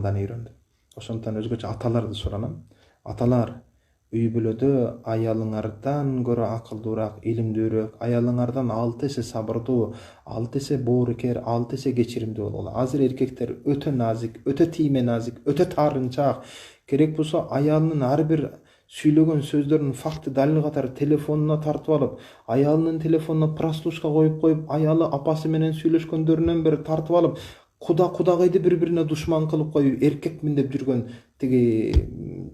андан үйрөндүм. Ошондон өзгөчө аталарды суранам. Аталар, үй бүлөдө аялыңардан көрө акылдуураак, илимдүүрөөк, аялыңардан 6 эсе сабырдуу, 6 эсе боорукер, 6 эсе кечиримдүү болгула. Азыр эркектер өтө назик, өтө тийме назик, өтө таарынчаак. Керек болсо аялынын ар бир сүйлөгөн сөздөрүн факты далил катары телефонуна тартып алып, аялынын телефонуна прослушка коюп, аялы апасы менен сүйлөшкөндөрүнөн бери тартып алып, кудагайды бири-бирине душман кылып коюп, эркекмин деп жүргөн тиги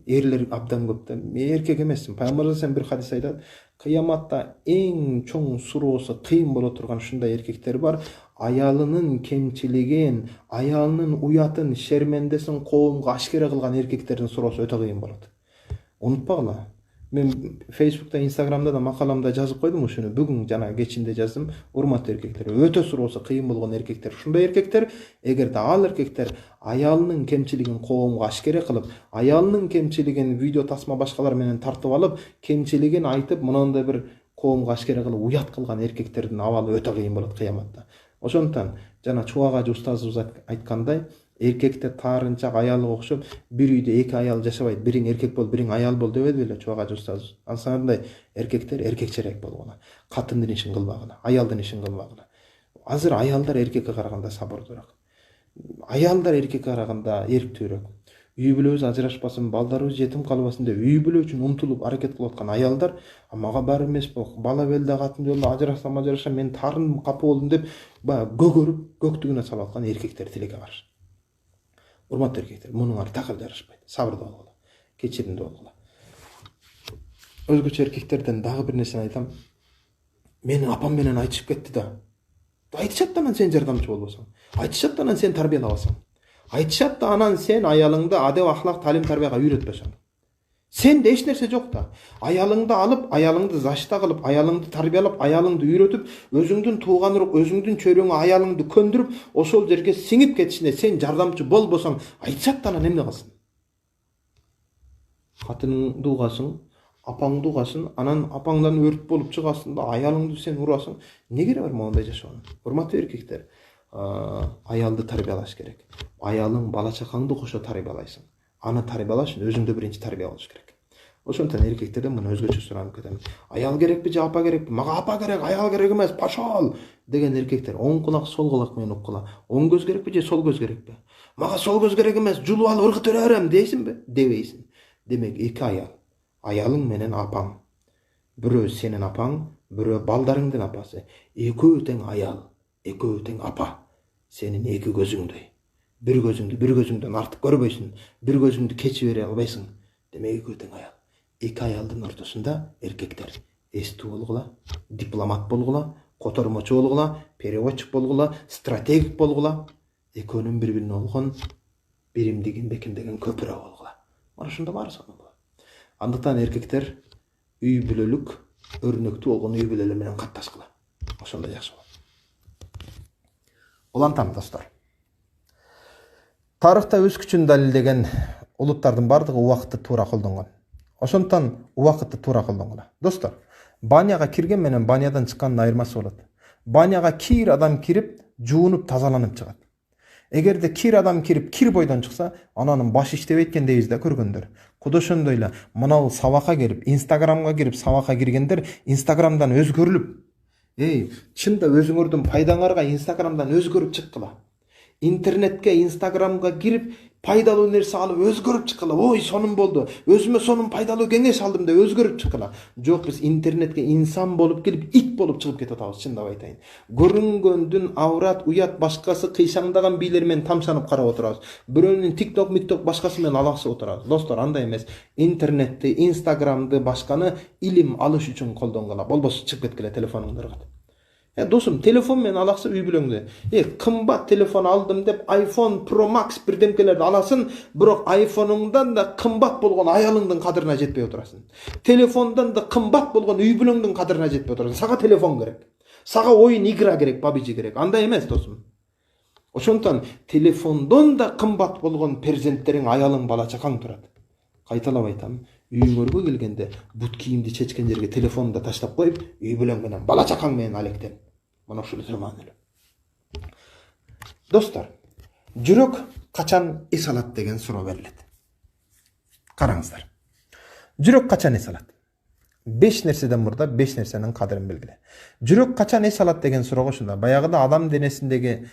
эрлер абдан көп да. Мен эркек эмесмин. Пайгамбар саллаллаху бир хадис айтат, кыяматта эң чоң суроосу кыйын боло турган ушундай эркектер бар. Аялынын кемчилигин, аялынын уятын, шермендесин коомго ашкере кылган эркектердин суроосу өтө кыйын болот. Унутпагыла. Мен Facebook'ta, Instagram'da da makalamda жазып койдум ушуну. Бүгүн жана кечинде жаздым. Урматтуу эркектер, өтө суроосу кыйын болгон эркектер. Ушундай эркектер, эгерде ал эркектер аялынын кемчилигин коомго ашкере кылып, аялынын кемчилигин видео тасма башкалар менен тартып алып, кемчилигин айтып, мынандай бир коомго ашкере кылып уят кылган эркектердин абалы өтө кыйын болот кыяматта. Ошондон жана Чубак ажы устазыбыз айткандай, эркекте таарынчаак аялга окшоп, бир үйдө эки аял жашабайт. Бириң эркек бол, бириң аял бол дебеди беле Чубак ажы устазыбыз. Ансандай эркектер эркекчерээк болгула. Катындын ишин кылбагыла, аялдын ишин кылбагыла. Азыр аялдар эркекке караганда сабырдуураак. Аялдар эркекке караганда эрктүүрөөк. Үй бүлөбүз ажырашпасын, балдарыбыз жетим калбасын деп үй бүлө үчүн умтулуп аракет кылып аткан аялдар, мага баары эмес бала белде катын жолдо ажырашсам мен тарындым, капы болдум деп көгөрүп, көктүгүнө салып аткан эркектер тилекке каршы. Урматтуу эркектер, мунуңар такыр жарашпайт. Сабырдуу болгула, кечиримдүү болгула. Өзгөчө эркектерден дагы бир нерсени айтам. Менин апам менен айтышып кетти да. Айтышат да анан сен жардамчы болбосоң. Айтышат да анан сен тарбиялабасаң. Айтышат да анан сен аялыңды адеп, ахлак, талим, тарбияга үйрөтпөсөң. Сенде эч нерсе жок да. Аялыңды алып, аялыңды зашта кылып, аялыңды тарбиялап, аялыңды үйрөтүп, өзүңдүн тууган урук, өзүңдүн чөйрөңө аялыңды көндүрүп, ошол жерге сиңип кетишине сен жардамчы болбосоң, айтышат да анан эмне кылсын? Катыныңды угасың, апаңды угасың, анан апаңдан өрт болуп чыгасың да, аялыңды сен урасың. Не кереги бар моундай жашоонун? Урматтуу эркектер, аялды тарбиялаш керек. Аялың, бала чакаңды кошо тарбиялайсың. Аны тарбиялаш үчүн өзүңдө биринчи тарбия болуш керек. Ошондон эркектерден мына өзгөчө суранып кетем. Аял керекпи же апа керекпи? Мага апа керек, аял керек эмес, пошол деген эркектер оң кулак, сол кулак менен уккула. Оң көз керекпи же сол көз керекпи? Мага сол көз керек эмес, жулуп алып ыргытып берем дейсиңби? Дебейсиң. Демек эки аял. Аялың менен апаң. Бирөө сенин апаң, бирөө балдарыңдын апасы. Экөө тең аял, экөө тең апа. Сенин эки көзүңдөй. Бир көзүңдөн артык көрбөйсүң, бир көзүңдү кечип бере албайсың. Демек экөө тең аял. Эки аялдын ортосунда эркектер эстүү болгула, дипломат болгула, котормочу болгула, переводчик болгула, стратегик болгула, экөөнүн бири-бирине болгон биримдигин бекемдеген көпүрө болгула. Мына ушунда баары сонун болот. Андыктан эркектер үй бүлөлүк өрнөктүү болгон үй бүлөлөр менен катташкыла. Ошондо жакшы болот. Улантам достор. Тарыхта өз күчүн далилдеген улуттардын бардыгы убакытты туура колдонгон. Ошондон убакытты туура колдонгула. Достор, баняга кирген менен банядан чыккандын айырмасы болот. Баняга кир адам кирип, жуунуп, тазаланып чыгат. Эгерде кир адам кирип, кир бойдон чыкса, ананын башы иштебейт экен дейбиз да көргөндөр. Куду ошондой эле мынау сабакка кирип, Инстаграмга кирип, сабакка киргендер Инстаграмдан өзгөрүлүп, чында өзүңөрдүн пайдаңарга Инстаграмдан өзгөрүп чыккыла. Интернетке, Инстаграмга кирип, пайдалуу нерсе алып өзгөрүп чыккыла. Ой, сонун болду. Өзүмө сонун пайдалуу кеңеш алдым деп өзгөрүп чыккыла. Жок, биз интернетке инсан болуп келип, ит болуп чыгып кетип атабыз, чындап айтайын. Көрүнгөндүн аврат, уят башкасы кыйшаңдаган бийлер менен тамшанып карап отурабыз. Бирөөнүн TikTok, микток башкасы менен алаксып отурабыз. Достор, андай эмес. Интернетти, Инстаграмды башканы илим алыш үчүн колдонгула. Болбосо чыгып кеткиле телефонуңдарга. Досум, телефон менен алаксып үй бүлөңдү. Кымбат телефон алдым деп iPhone Pro Max бирдемкелерди аласың, бирок iPhone'уңдан да кымбат болгон аялыңдын кадырына жетпей отурасың. Телефондан да кымбат болгон үй бүлөңдүн кадырына жетпей отурасың. Сага телефон керек. Сага оюн игра керек, PUBG керек. Андай эмес, досум. Ошондон телефондон да кымбат болгон перзенттериң, аялың, бала чакаң турат. Кайталап айтам, үйүңөргө келгенде бут кийимди чечкен жерге телефонду таштап коюп, үй бүлөң менен, бала чакаң менен алектен. Мына ушул маанилүү. Достор, жүрөк качан эс алат деген суроо берилет. Караңыздар. Жүрөк качан эс алат? 5 нерседен мурда 5 нерсенин кадырын белгиле. Жүрөк качан эс алат деген суроого ушунда баягыда адам денесиндеги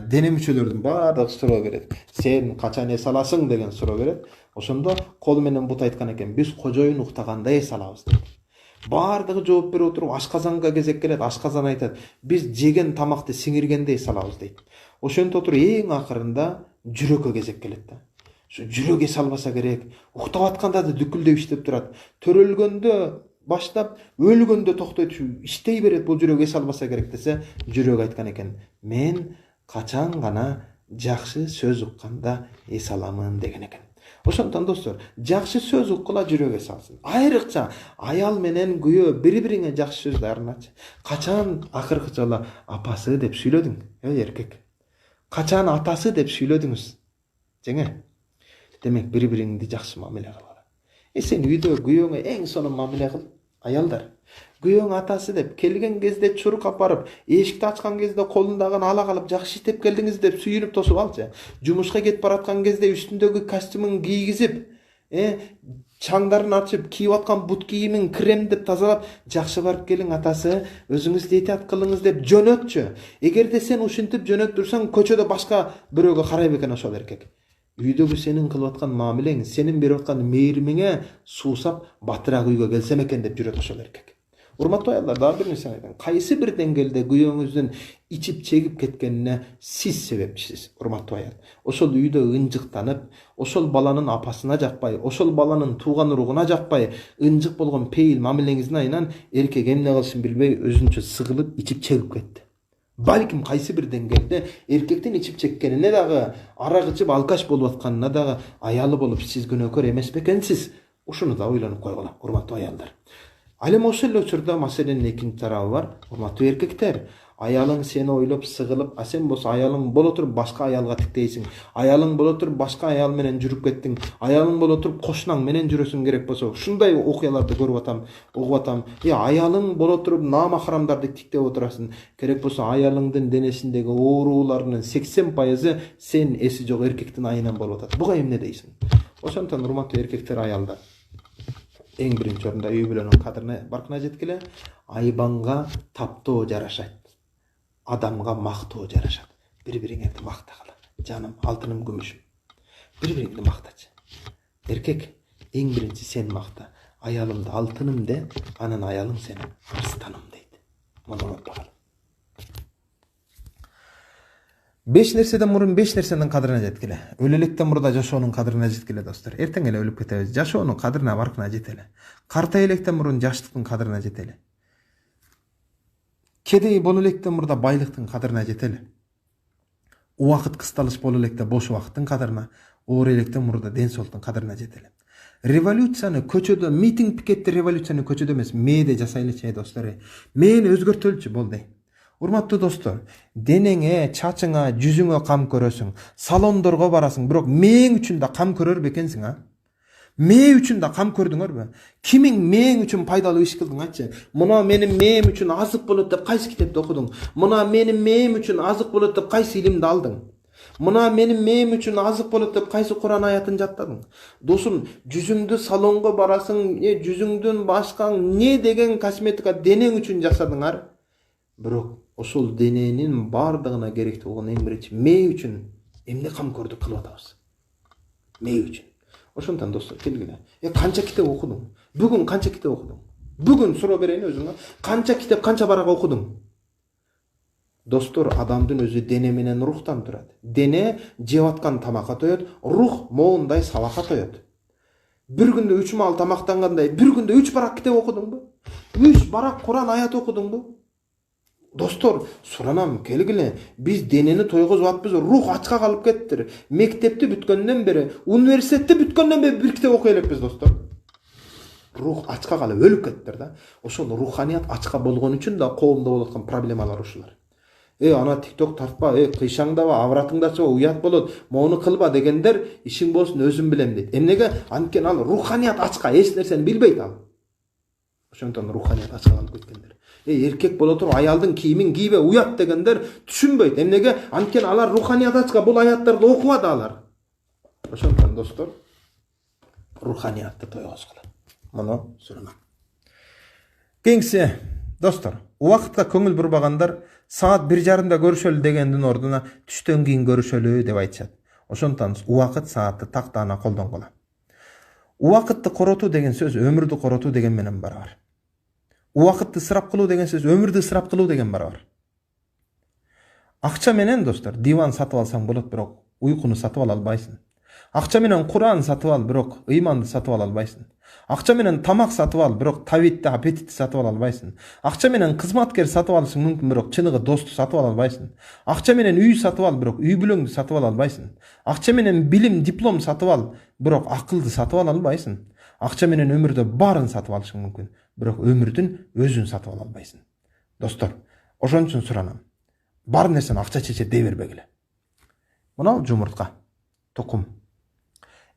дене мүчөлөрдүн баардыгы суроо берет. Сен качан эс аласың деген суроо берет. Ошондо кол менен бут айткан экен, биз кожоюн уктаганда эс алабыз дейт. Баардыгы жооп берип отуруп ашказанга кезек келет, ашказан айтат, биз жеген тамакты сиңиргенде эс алабыз дейт. Ошентип отуруп эң акырында жүрөккө кезек келет да. Жүрөк эс албаса керек, уктап атканда да дүкүлдөп иштеп турат. Төрөлгөндө баштап өлгөндө токтой түшүп иштей берет, бул жүрөк эс албаса керек десе, жүрөк айткан экен, мен качан гана жакшы сөз укканда эс аламын деген экен. Ошондон достор, жакшы сөз уккула жүрөк эс алсын. Айрыкча аял менен күйөө бири-бириңе жакшы сөз дарыначы. Качан акыркы жолу апасы деп сүйлөдүң? Эркек. Качан атасы деп сүйлөдүңүз? Жеңе. Демек бири-бириңди жакшы мамиле кылгыла. Сен үйдө күйөөңө эң сонун мамиле кыл, аялдар. Күйөөң атасы деп келген кезде чуркап барып, эшикти ачкан кезде колундагын ала калып, жакшы иштеп келдиңиз деп сүйүнүп тосуп алчы. Жумушка кетип бараткан кезде үстүндөгү костюмун кийгизип, чаңдарын ачып, кийип аткан бут кийимин кремдеп тазалап, жакшы барып келиң атасы, өзүңүз этият кылыңыз деп жөнөтчү. Эгерде сен ушинтип жөнөт турсаң, көчөдө башка бирөөгө карайбы экен ошол эркек. Үйдөгү сенин кылып аткан мамилең, сенин берип аткан мээримиңе суусап, батыраак үйгө келсем экен деп жүрөт ошол эркек. Урматтуу аялдар, дагы бир нерсе айтайын. Кайсы бир деңгээлде күйөөңүздүн ичип чегип кеткенине сиз себепчисиз, урматтуу аял. Ошол үйдө ынжыктанып, ошол баланын апасына жакпай, ошол баланын тууган уругуна жакпай, ынжык болгон пейил мамилеңиздин айынан эркек эмне кылышын билбей өзүнчө сыгылып, ичип чегип кетти. Балким кайсы бир деңгээлде эркектин ичип чеккенине дагы, арак ичип алкаш болуп атканына дагы аялы болуп сиз күнөөкөр эмес бекенсиз? Ушуну да ойлонуп койгула, урматтуу аялдар. Ал эми ошол эле учурда маселенин экинчи тарабы бар. Урматтуу эркектер, аялың сени ойлоп сыгылып, а сен болсо аялың боло туруп башка аялга тиктейсиң. Аялың боло туруп башка аял менен жүрүп кеттиң. Аялың боло туруп кошунаң менен жүрөсүң керек болсо, ушундай окуяларды көрүп атам, угуп атам. Аялың боло туруп намахарамдарды тиктеп отурасың. Керек болсо аялыңдын денесиндеги ооруларынын 80% сен эси жок эркектин айынан болуп атат. Буга эмне дейсиң? Ошондон урматтуу эркектер, аялдар, эң биринчи орунда үй бүлөнүн кадырына баркына жеткиле, айбанга таптоо жарашат. Адамга мактоо жарашат. Бири-бириңерди мактагыла. Жаным, алтыным, күмүшүм. Бири-бириңди мактачы. Эркек, эң биринчи сен макта. Аялымды алтыным де, анан аялың сени арстаным дейт. Муну унутпагыла. 5 нерседен мурун 5 нерсенин кадырына жеткиле. Өлөлүктөн мурда жашоонун кадырына жеткиле, достор. Эртең эле өлүп кетебиз. Жашоонун кадырына баркына жетеле. Картай электен мурун жаштыктын кадырына жетеле. Кедей боло электен мурда байлыктын кадырына жетеле. Убакыт кысталыш боло электе бош убакыттын кадырына, оор электен мурда ден соолуктун кадырына жетеле. Революцияны көчөдө, митинг пикетти революцияны көчөдө эмес, мээде жасайлычы, достор. Мээни өзгөртөлчү болду. Урматтуу достор, денеңе, чачыңа, жүзүңө кам көрөсүң, салондорго барасың, бирок мээң үчүн да кам көрөр бекенсиң, а? Мээ үчүн да кам көрдүңөрбү? Кимиң мээң үчүн пайдалуу иш кылдың, айтчы? Мына менин мээм үчүн азык болот деп кайсы китепти окудуң? Мына менин мээм үчүн азык болот деп кайсы илимди алдың? Мына менин мээм үчүн азык болот деп кайсы Куран аятын жаттадың? Досум, жүзүңдү салонго барасың, жүзүңдүн башкаң не деген косметика денең үчүн жасадыңар? Бирок ошол дененин бардыгына керектүү болгон эң биринчи мээ үчүн эмне кам көрдүк кылып атабыз? Мээ үчүн. Ошондон достор, келгиле. Канча китеп окудуң? Бүгүн канча китеп окудуң? Бүгүн суроо берейин өзүңө. Канча китеп, канча барак окудуң? Достор, адамдын өзү дене менен рухтан турат. Дене жеп аткан тамакка тоет, рух моундай сабакка тоет. Bir günde 3 mal tamaktangандай, bir günde 3 barak kitap okudun bu? 3 barak Kur'an ayat okudun bu? Dostor, soranam kelgile, biz deneni toyguzup atpız, ruh açka kalıp kettir. Mektepti bütkönden beri, üniversitette bütkönden beri bir kitap okuyalım biz dostor. Ruh açka kalıp ölüp kettir da. Oşol ruhaniyat açka bolgon üçün da kolumda bolatkan problemalar uşular. Ana TikTok tartpa, kıyşаңдaba, avratыңдачы уят болот, моуну кылба дегендер, ишиң болсун өзүм билем дейт. Эмнеге? Анткени ал руханият ачка, эч нерсени билбейт ал. Ошондон руханият ачка калып кеткендер. эркек боло туруп аялдын кийимин кийбе уят дегендер түшүнбөйт. Эмнеге? Анткени алар руханият ачка бул аяттарды окубады алар. Ошондон достор, руханиятты тойгозгула. Муну сурунам. Кеңсе, достор, убакытка көңүл бурбагандар саат 1:30 көрүшөлү дегендин ордуна түштөн кийин көрүшөлү деп айтышат. Ошондон убакыт саатты тактаана колдонгула. Убакытты коротуу деген сөз өмүрдү коротуу деген менен барабар. Убакытты ысырап кылуу деген сөз өмүрдү ысырап кылуу деген барабар. Акча менен достор диван сатып алсаң болот, бирок уйкуну сатып ала албайсың. Акча менен Куран сатып ал, бирок ыйманды сатып ала албайсың. Акча менен тамак сатып ал, бирок табитти, аппетитти сатып ала албайсың. Акча менен кызматкер сатып алышың мүмкүн, бирок чыныгы досту сатып ала албайсың. Акча менен үй сатып ал, бирок үй бүлөңдү сатып ала албайсың. Акча менен билим, диплом сатып ал, бирок акылды сатып ала албайсың. Акча менен өмүрдө баарын сатып алышың мүмкүн, бирок өмүрдүн өзүн сатып ала албайсың. Достор, ошон үчүн суранам. Бар нерсени акча чече дей бербегиле. Мына жумуртка, тукум.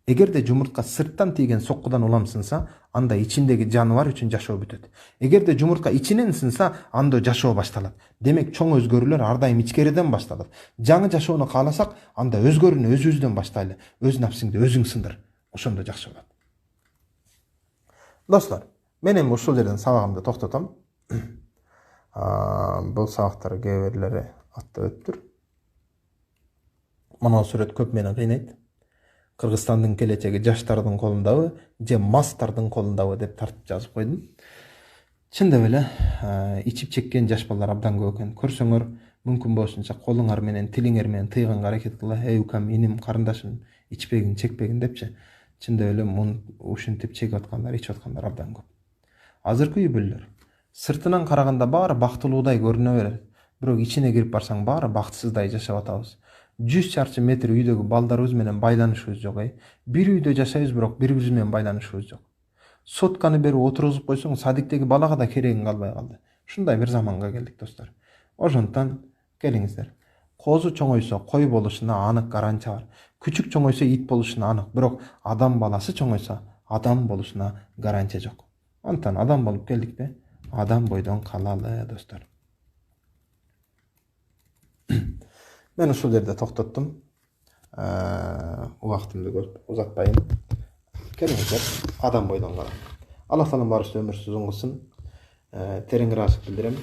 Эгерде жумуртка сырттан тийген соккудан уламсынса, анда ичиндеги жаныбар үчүн жашоо бүтөт. Эгерде жумуртка ичинен сынса, анда жашоо башталат. Демек, чоң өзгөрүүлөр ар дайым ичкериден башталат. Жаңы жашоону кааласак, анда өзгөрүүнү өзүбүздөн баштайлы. Өз напсыңды өзүң сындыр. Ошондо жакшы болот. Достор, мен эми ушул жерден сабагымды токтотом. Бул сабактар кээ бирлери атта өттүр. Мына сүрөт көп мени кыйнайт. Кыргызстандын келечеги жаштардын колундабы, же мастардын колундабы деп тартып жазып койдум. Чындап эле, ичип чеккен жаш балдар абдан көп экен. Көрсөңөр, мүмкүн болушунча колуңар менен, тилиңер менен тыйганга аракет кыла. Укам, иним, карындашым, ичпегин, чекпегин депчи. Чындап эле муну ушинтип чегип аткандар, ичип аткандар абдан көп. Азыркы үй бүлөлөр сыртынан караганда баары бактылуудай көрүнө берет. Бирок ичине кирип барсаң баары бактысыздай жашап атабыз. 100 чарчы метр үйдөгү балдарыбыз менен байланышыбыз жок. Бир үйдө жашайбыз, бирок бири-бирибиз менен байланышыбыз жок. Сотканы берип отургузуп койсоң, садиктеги балага да керегиң калбай калды. Ушундай бир заманга келдик, достор. Ошондон келиңиздер. Козу чоңойсо кой болушуна анык гарантия бар. Күчүк чоңойсо ит болушуна анык, бирок адам баласы чоңойсо адам болушуна гарантия жок. Антан адам болуп келдикпи? Адам бойдон калалы, достор. Мен ушул жерде токтоттум. Убактымды көрүп узатпайын. Келиңиздер, адам бойдон калалы. Алла таалам баарыбызды өмүрсүз узун кылсын. Терең ыраазычылык билдирем.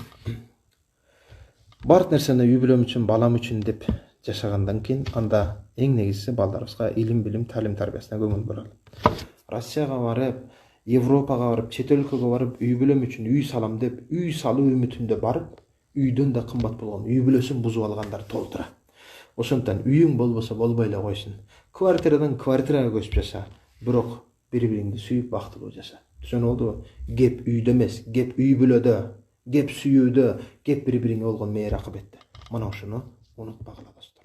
Бар нерсени үй бүлөм үчүн, балам үчүн деп жашагандан кийин анда эң негизгиси балдарыбызга илим, билим, талим тарбиясына көңүл буралы. Россияга барып, Европага барып, чет өлкөгө барып, үй бүлөм үчүн үй салам деп, үй салуу үмүтүндө барып, үйдөн да кымбат болгон үй бүлөсүн бузуп алгандар толтура. Ошондон үйүң болбосо болбой эле койсун. Квартирадан квартирага көчүп жаша, бирок бири-бириңди сүйүп бактылуу жаша. Түшүнүп болдубу? Кеп үйдө эмес, кеп үй бүлөдө, кеп сүйүүдө, кеп бири-бириңе болгон мейир акыбетте. Мына ушуну унутпагыла достор.